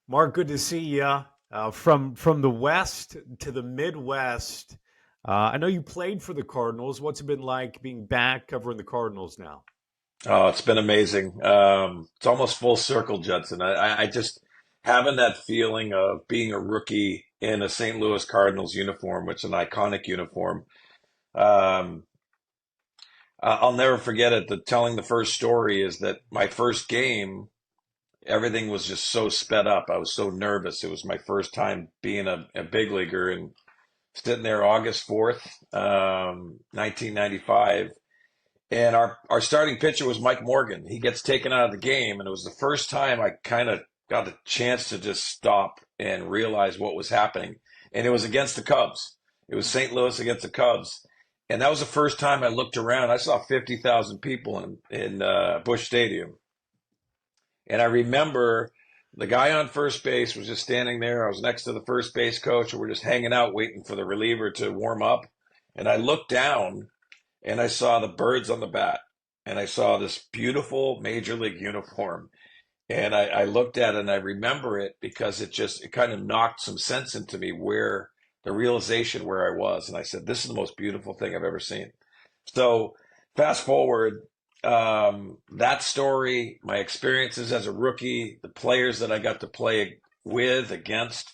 Mark, good to see you. From the West to the Midwest. I know you played for the Cardinals. What's it been like being back covering the Cardinals now? Oh, it's been amazing. It's almost full circle, Judson. I just having that feeling of being a rookie in a St. Louis Cardinals uniform, which is an iconic uniform. Um, I'll never forget it. Telling the first story is that my first game, everything was just so sped up. I was so nervous. It was my first time being a big leaguer and sitting there August 4th, 1995. And our starting pitcher was Mike Morgan. He gets taken out of the game, and it was the first time I kind of got a chance to just stop and realize what was happening. And it was against the Cubs. It was St. Louis against the Cubs. And that was the first time I looked around. I saw 50,000 people in Busch Stadium. And I remember the guy on first base was just standing there. I was next to the first base coach, and we're just hanging out waiting for the reliever to warm up. And I looked down and I saw the birds on the bat, and I saw this beautiful major league uniform. And I looked at it and I remember it because it kind of knocked some sense into me where the realization where I was. And I said, this is the most beautiful thing I've ever seen. So fast forward, that story, my experiences as a rookie, the players that I got to play with, against,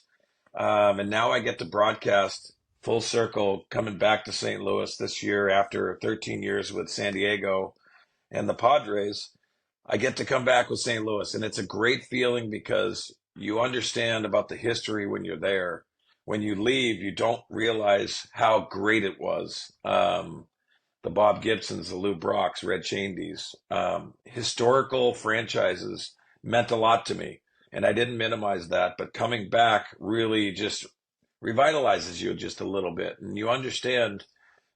and now I get to broadcast full circle coming back to St. Louis this year after 13 years with San Diego and the Padres. I get to come back with St. Louis, and it's a great feeling because you understand about the history when you're there. When you leave, you don't realize how great it was. The Bob Gibsons, the Lou Brocks, Red Chandies, historical franchises meant a lot to me. And I didn't minimize that, but coming back really just revitalizes you just a little bit. And you understand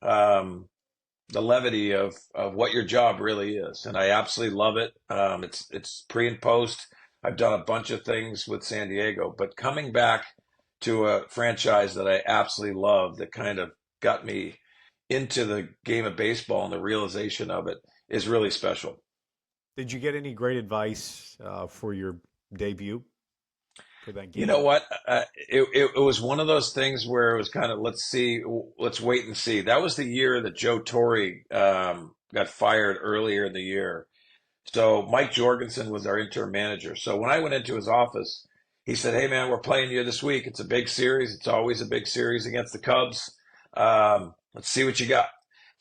um, the levity of what your job really is. And I absolutely love it. It's pre and post. I've done a bunch of things with San Diego, but coming back to a franchise that I absolutely love that kind of got me into the game of baseball and the realization of it is really special. Did you get any great advice for your debut for that You know game? what? It was one of those things where it was kind of let's see, let's wait and see. That was the year that Joe Torre got fired earlier in the year. So Mike Jorgensen was our interim manager. So when I went into his office, he said, "Hey man, we're playing you this week. It's a big series. It's always a big series against the Cubs. Let's see what you got."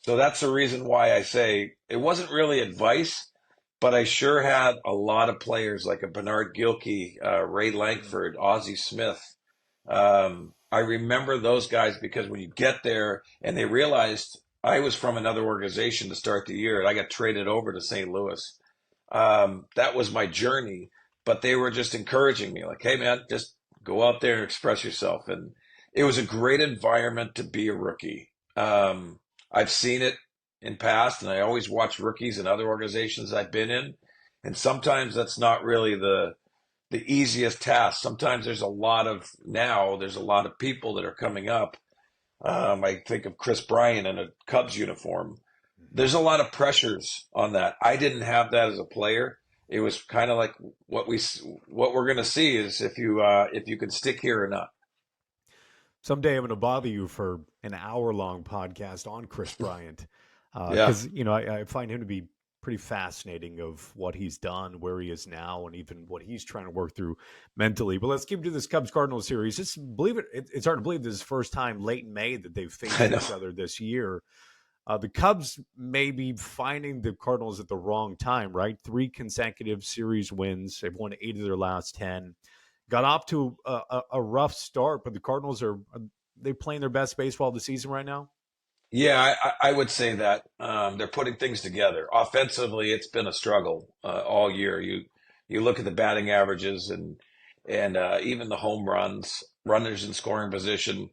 So that's the reason why I say it wasn't really advice, but I sure had a lot of players like a Bernard Gilkey, Ray Lankford, Ozzie Smith. I remember those guys because when you get there and they realized I was from another organization to start the year and I got traded over to St. Louis. That was my journey, but they were just encouraging me like, hey man, just go out there and express yourself. And it was a great environment to be a rookie. I've seen it in past, and I always watch rookies in other organizations I've been in. And sometimes that's not really the easiest task. Sometimes there's a lot of people that are coming up. I think of Chris Bryant in a Cubs uniform. There's a lot of pressures on that. I didn't have that as a player. It was kind of like what we're going to see is if you can stick here or not. Someday I'm going to bother you for an hour-long podcast on Chris Bryant Yeah, because I find him to be pretty fascinating of what he's done, where he is now, and even what he's trying to work through mentally. But let's keep to this Cubs Cardinals series. Just believe it's hard to believe this is the first time late in May that they've I faced know. each other this year. The Cubs may be finding the Cardinals at the wrong time, right? Three consecutive series wins. They've won 8 of their last 10. Got off to a rough start, but the Cardinals are they playing their best baseball of the season right now? Yeah, I would say that they're putting things together. Offensively, it's been a struggle all year. You look at the batting averages and even the home runs, runners in scoring position,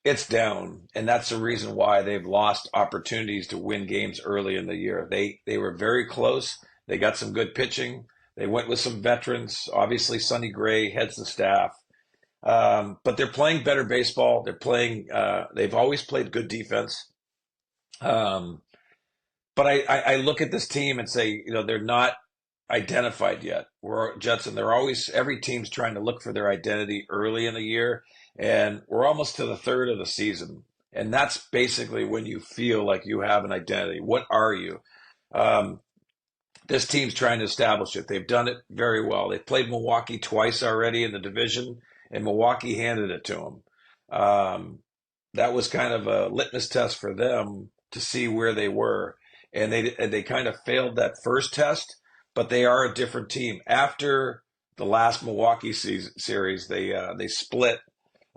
it's down, and that's the reason why they've lost opportunities to win games early in the year. They were very close. They got some good pitching. They went with some veterans. Obviously, Sonny Gray heads the staff. But they're playing better baseball. They're playing. They've always played good defense. Um, but I look at this team and say, they're not. identified yet. We're Jetson. They're always every team's trying to look for their identity early in the year, and we're almost to the third of the season, and that's basically when you feel like you have an identity. What are you? Um, this team's trying to establish it. They've done it very well. They've played Milwaukee twice already in the division, and Milwaukee handed it to them. That was kind of a litmus test for them to see where they were, and they kind of failed that first test. But they are a different team. After the last Milwaukee series, they split.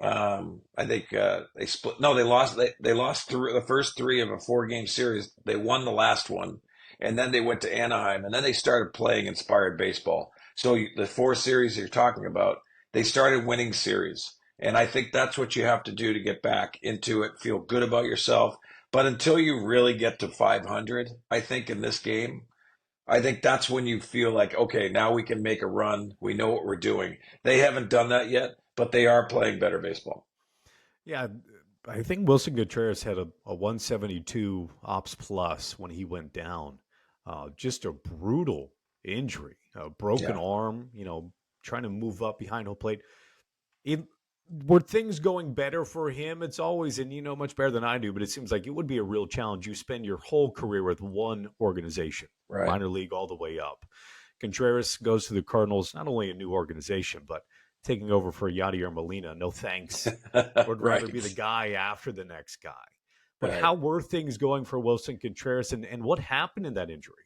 I think they split. No, they lost. They lost the first three of a 4-game series. They won the last one, and then they went to Anaheim, and then they started playing inspired baseball. So the 4 series you're talking about, they started winning series. And I think that's what you have to do to get back into it, feel good about yourself. But until you really get to 500, I think in this game, I think that's when you feel like, okay, now we can make a run. We know what we're doing. They haven't done that yet, but they are playing better baseball. Yeah, I think Wilson Contreras had a 172 ops plus when he went down. Just a brutal injury, a broken Yeah. arm, trying to move up behind home plate. It, were things going better for him? It's always, and you know much better than I do, but it seems like it would be a real challenge. You spend your whole career with one organization, Right. minor league all the way up. Contreras goes to the Cardinals, not only a new organization, but taking over for Yadier Molina. No thanks. Would rather be the Right. guy after the next guy. But Right. how were things going for Wilson Contreras, and what happened in that injury?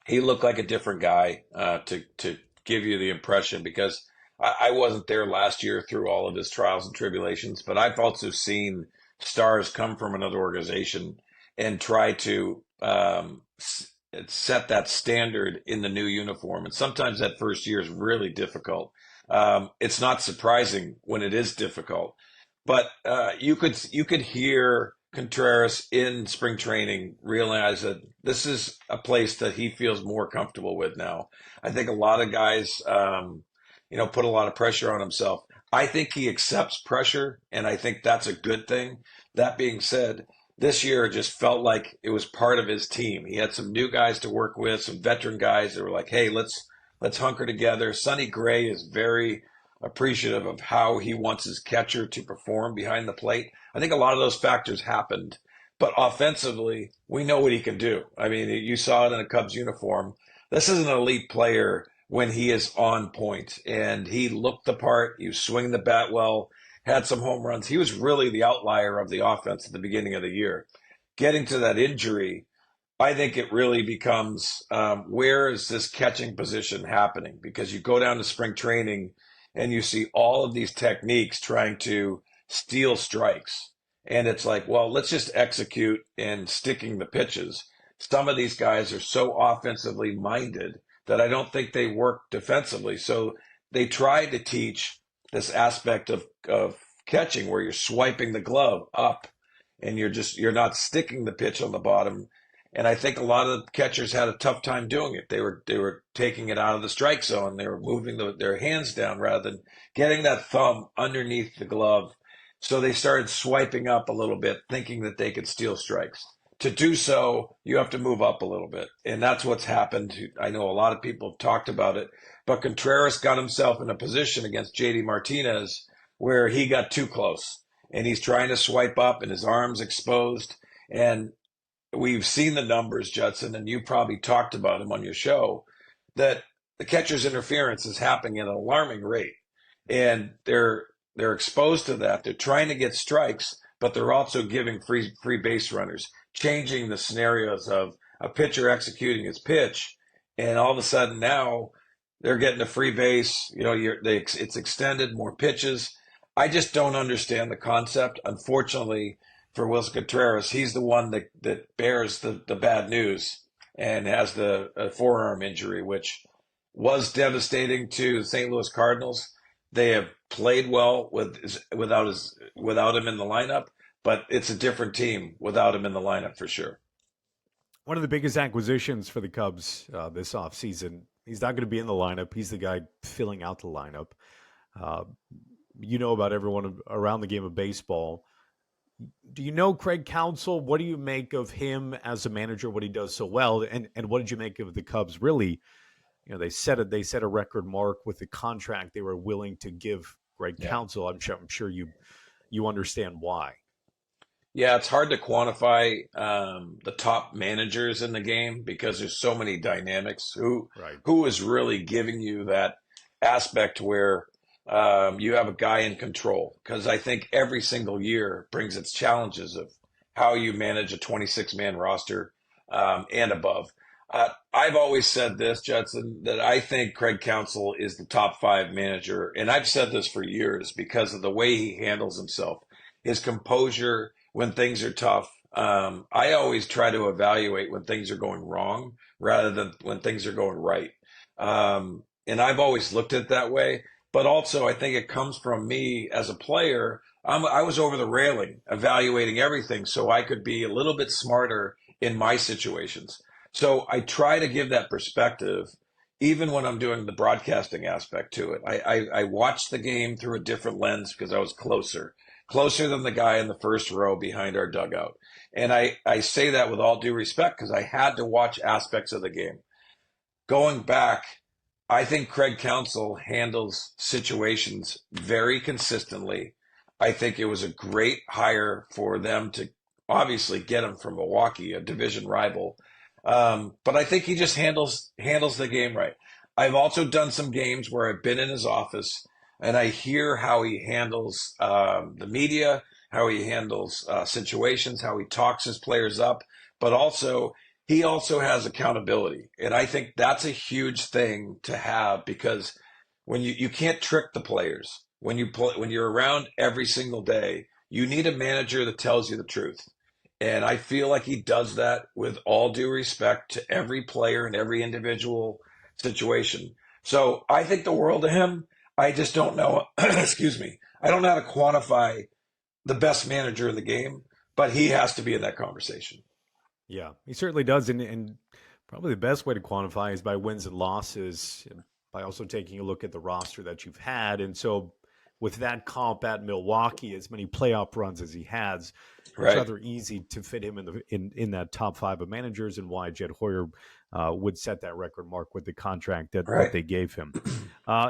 He looked like a different guy to give you the impression because I wasn't there last year through all of his trials and tribulations, but I've also seen stars come from another organization and try to set that standard in the new uniform. And sometimes that first year is really difficult. It's not surprising when it is difficult, but you could hear Contreras in spring training realize that this is a place that he feels more comfortable with now. I think a lot of guys, put a lot of pressure on himself. I think he accepts pressure, and I think that's a good thing. That being said, this year just felt like it was part of his team. He had some new guys to work with, some veteran guys that were like, "Hey, let's hunker together." Sonny Gray is very appreciative of how he wants his catcher to perform behind the plate. I think a lot of those factors happened, but offensively, we know what he can do. I mean, you saw it in a Cubs uniform. This is an elite player when he is on point, and he looked the part. He was swinging the bat well, had some home runs. He was really the outlier of the offense at the beginning of the year. Getting to that injury, I think it really becomes where is this catching position happening? Because you go down to spring training and you see all of these techniques trying to steal strikes. And it's like, well, let's just execute and sticking the pitches. Some of these guys are so offensively minded that I don't think they work defensively. So they try to teach this aspect of catching where you're swiping the glove up and you're not sticking the pitch on the bottom. And I think a lot of the catchers had a tough time doing it. They were taking it out of the strike zone. They were moving their hands down rather than getting that thumb underneath the glove. So they started swiping up a little bit, thinking that they could steal strikes. To do so, you have to move up a little bit. And that's what's happened. I know a lot of people have talked about it, but Contreras got himself in a position against JD Martinez where he got too close and he's trying to swipe up and his arms exposed. And we've seen the numbers, Judson, and you probably talked about them on your show, that the catcher's interference is happening at an alarming rate. And they're exposed to that. They're trying to get strikes, but they're also giving free base runners, changing the scenarios of a pitcher executing his pitch, and all of a sudden now they're getting a free base. It's extended, more pitches. I just don't understand the concept. Unfortunately, for Wilson Contreras, he's the one that bears the bad news and has the forearm injury, which was devastating to the St. Louis Cardinals. They have played well without him in the lineup, but it's a different team without him in the lineup for sure. One of the biggest acquisitions for the Cubs this offseason. He's not going to be in the lineup. He's the guy filling out the lineup. Uh, you know about everyone around the game of baseball. Do you know Craig Counsell? What do you make of him as a manager, what he does so well? And what did you make of the Cubs really they set a record mark with the contract they were willing to give Greg Yeah. Counsell. I'm sure you understand why. Yeah, it's hard to quantify the top managers in the game because there's so many dynamics. Right. Who is really giving you that aspect where you have a guy in control? Because I think every single year brings its challenges of how you manage a 26-man roster and above. I've always said this, Judson, that I think Craig Counsell is the top five manager, and I've said this for years because of the way he handles himself, his composure when things are tough. I always try to evaluate when things are going wrong rather than when things are going right. And I've always looked at it that way. But also, I think it comes from me as a player. I was over the railing evaluating everything so I could be a little bit smarter in my situations. So I try to give that perspective even when I'm doing the broadcasting aspect to it. I watched the game through a different lens because I was closer than the guy in the first row behind our dugout. And I say that with all due respect because I had to watch aspects of the game. Going back, I think Craig Counsell handles situations very consistently. I think it was a great hire for them to obviously get him from Milwaukee, a division rival. But I think he just handles the game right. I've also done some games where I've been in his office and I hear how he handles the media, how he handles situations, how he talks his players up, but also he also has accountability. And I think that's a huge thing to have because when you can't trick the players when you're around every single day, you need a manager that tells you the truth. And I feel like he does that with all due respect to every player and every individual situation. So I think the world of him. I just don't know. Excuse me. I don't know how to quantify the best manager in the game, but he has to be in that conversation. Yeah, he certainly does. And probably the best way to quantify is by wins and losses, and by also taking a look at the roster that you've had. And so, with that comp at Milwaukee, as many playoff runs as he has, it's Right. rather easy to fit him in that top five of managers, and why Jed Hoyer would set that record mark with the contract that Right. they gave him.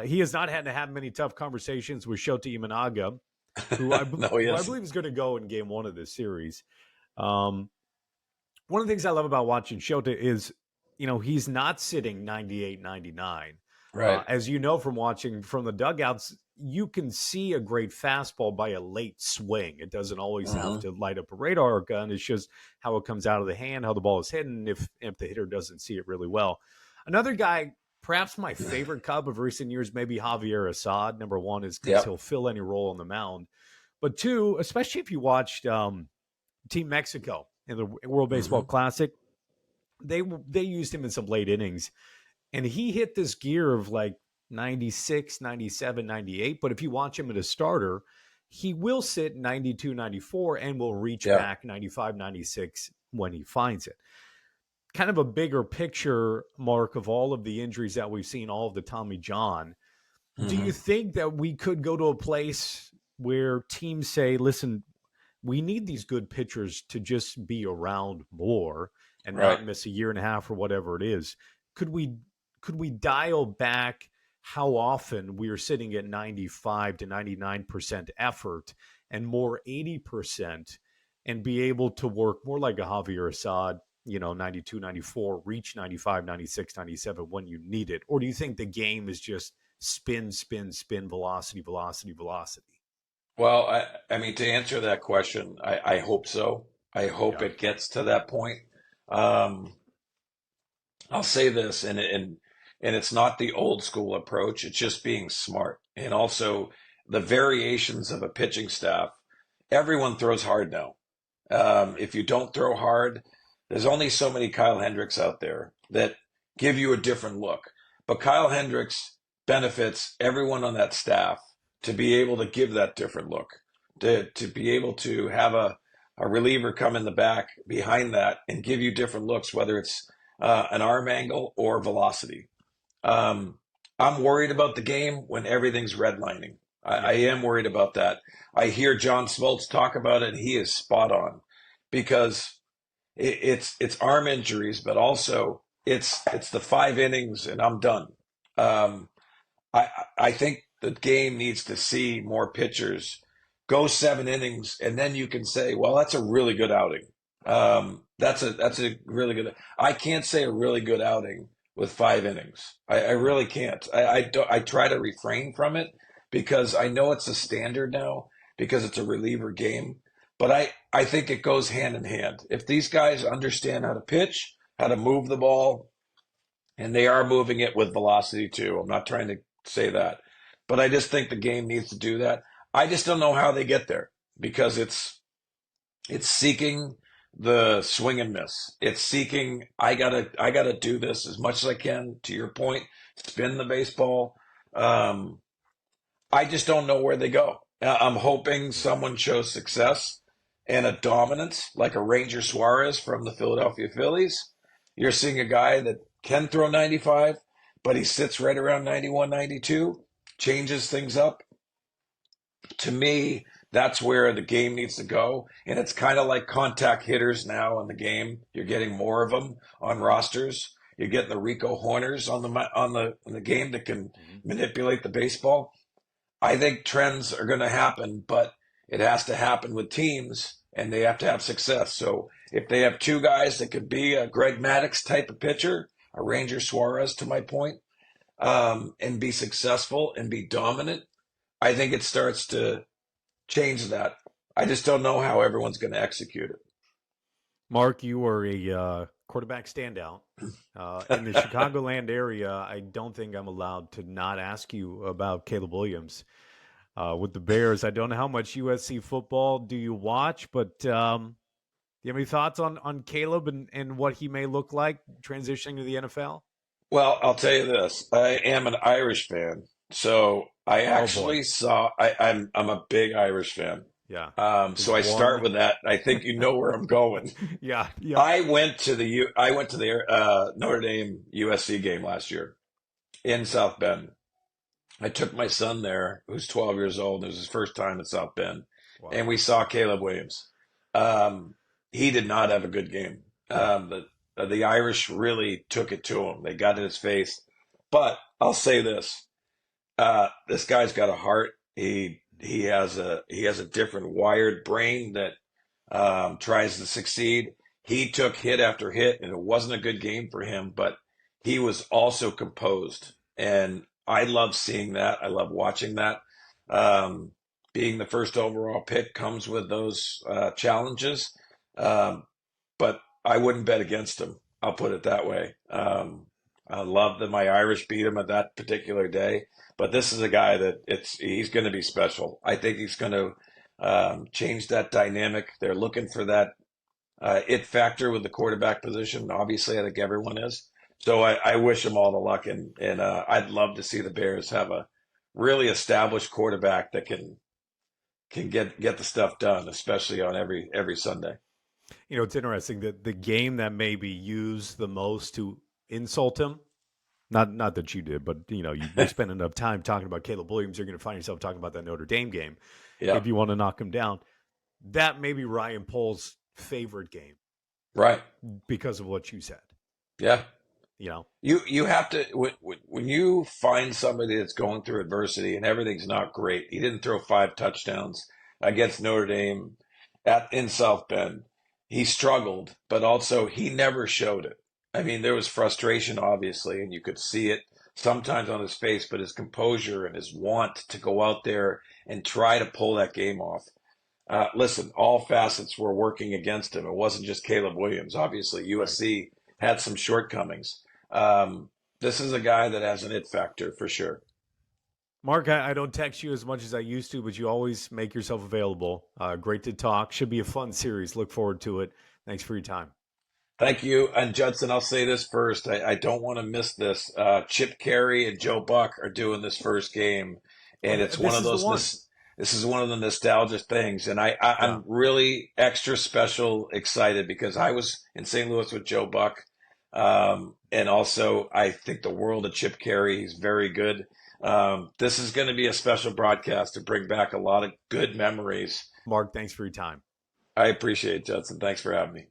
He has not had to have many tough conversations with Shota Imanaga, who No, he who I isn't. believe is going to go in game one of this series. Um, One of the things I love about watching Shota is, he's not sitting 98, 99. Right. As you know from watching from the dugouts, you can see a great fastball by a late swing. It doesn't always have Hmm. to light up a radar gun. It's just how it comes out of the hand, how the ball is hidden, if the hitter doesn't see it really well. Another guy, perhaps my favorite Cub of recent years, maybe Javier Assad. Number one is because Yep. he'll fill any role on the mound. But two, especially if you watched Team Mexico in the World Baseball Hmm. Classic, they used him in some late innings, and he hit this gear of like 96, 97, 98. But if you watch him at a starter, he will sit 92, 94 and will reach Yeah. back 95, 96 when he finds it. Kind of a bigger picture, Mark, of all of the injuries that we've seen, all of the Tommy John. Do you Hmm. think that we could go to a place where teams say, listen, we need these good pitchers to just be around more and Right. not miss a year and a half or whatever it is? Could we dial back how often we are sitting at 95 to 99% effort and more 80% and be able to work more like a Javier Assad, 92, 94, reach 95, 96, 97 when you need it? Or do you think the game is just spin, spin, spin, velocity, velocity, velocity? Well, I mean, to answer that question, I hope so. I hope Yeah. it gets to that point. Um, I'll say this, and it's not the old school approach. It's just being smart, and also the variations of a pitching staff. Everyone throws hard now. If you don't throw hard, there's only so many Kyle Hendricks out there that give you a different look. But Kyle Hendricks benefits everyone on that staff to be able to give that different look, to be able to have a reliever come in the back behind that and give you different looks, whether it's an arm angle or velocity. Um, I'm worried about the game when everything's redlining. I Yeah. am worried about that. I hear John Smoltz talk about it, and he is spot on because it's arm injuries, but also it's the 5 innings and I'm done. Um, I think the game needs to see more pitchers go 7 innings, and then you can say, well, that's a really good outing. That's a really good. I can't say a really good outing with 5 innings. I Right. really can't. I try to refrain from it because I know it's a standard now because it's a reliever game. But I think it goes hand in hand. If these guys understand how to pitch, how to move the ball, and they are moving it with velocity too. I'm not trying to say that, but I just think the game needs to do that. I just don't know how they get there because it's seeking the swing and miss. It's seeking I gotta do this as much as I can. To your point, spin the baseball. Um, I just don't know where they go. I'm hoping Yeah. someone shows success and a dominance like a Ranger Suarez from the Philadelphia Phillies. You're seeing a guy that can throw 95, but he sits right around 91, 92, changes things up. To me, that's where the game needs to go. And it's kind of like contact hitters now in the game. You're getting more of them on rosters. You're getting the Rico Horners on the game that can Hmm. manipulate the baseball. I think trends are going to happen, but it has to happen with teams and they have to have success. So if they have two guys that could be a Greg Maddux type of pitcher, a Ranger Suarez to my point, and be successful and be dominant, I think it starts to change that. I just don't know how everyone's going to execute Mark, you are a quarterback standout. In the it. Chicagoland area, I don't think I'm allowed to not ask you about Caleb Williams. With the Bears, I don't know how much USC football do you watch, but do you have any thoughts on Caleb and what he may look like transitioning to the NFL? Well, I'll tell you this. I am an Irish fan. So I Oh boy, actually saw I'm a big Irish fan. yeah, So there's I start one. with that. I think you know where I'm going. Yeah, yep. I went to the Notre Dame USC game last year in South Bend. I took my son there, who's 12 years old. It was his first time in South Bend, and Wow. we saw Caleb Williams. Um, he did not have a good game. Yeah. The Irish really took it to him. They got in his face. But I'll say this: this guy's got a heart. He has a different wired brain that tries to succeed. He took hit after hit, and it wasn't a good game for him, but he was also composed. And I love seeing that. I love watching that. Um, Being the first overall pick comes with those challenges, um, but I wouldn't bet against him. I'll put it that way. I love that my Irish beat him at that particular day, but this is a guy that he's going to be special. I think he's going to change that dynamic. They're looking for that it factor with the quarterback position. Obviously, I think everyone is. So I wish him all the luck, and I'd love to see the Bears have a really established quarterback that can get the stuff done, especially on every Sunday. It's interesting that the game that may be used the most to insult him, not that you did, but you spend enough time talking about Caleb Williams, you're going to find yourself talking about that Notre Dame game. Yeah, If you want to knock him down, that may be Ryan Pohl's favorite game right. because of what you said. Yeah, You know, you have to when you find somebody that's going through adversity and everything's not great. He didn't throw 5 touchdowns against Notre Dame in South Bend. He struggled, but also he never showed it. I mean, there was frustration, obviously, and you could see it sometimes on his face, but his composure and his want to go out there and try to pull that game off. Listen, all facets were working against him. It wasn't just Caleb Williams. Obviously, right. USC had some shortcomings. Um, this is a guy that has an it factor for sure. Mark, I don't text you as much as I used to, but you always make yourself available. Great to talk. Should be a fun series. Look forward to it. Thanks for your time. Thank you. And Judson, I'll say this first. I don't want to miss this. Chip Carey and Joe Buck are doing this first game, Oh, and it's one this of is the those. one. This is one of the nostalgia things, and Yeah. I'm really extra special excited because I was in St. Louis with Joe Buck, and also I think the world of Chip Carey. He's very good. This is going to be a special broadcast to bring back a lot of good memories. Mark, thanks for your time. I appreciate it, Judson. Thanks for having me.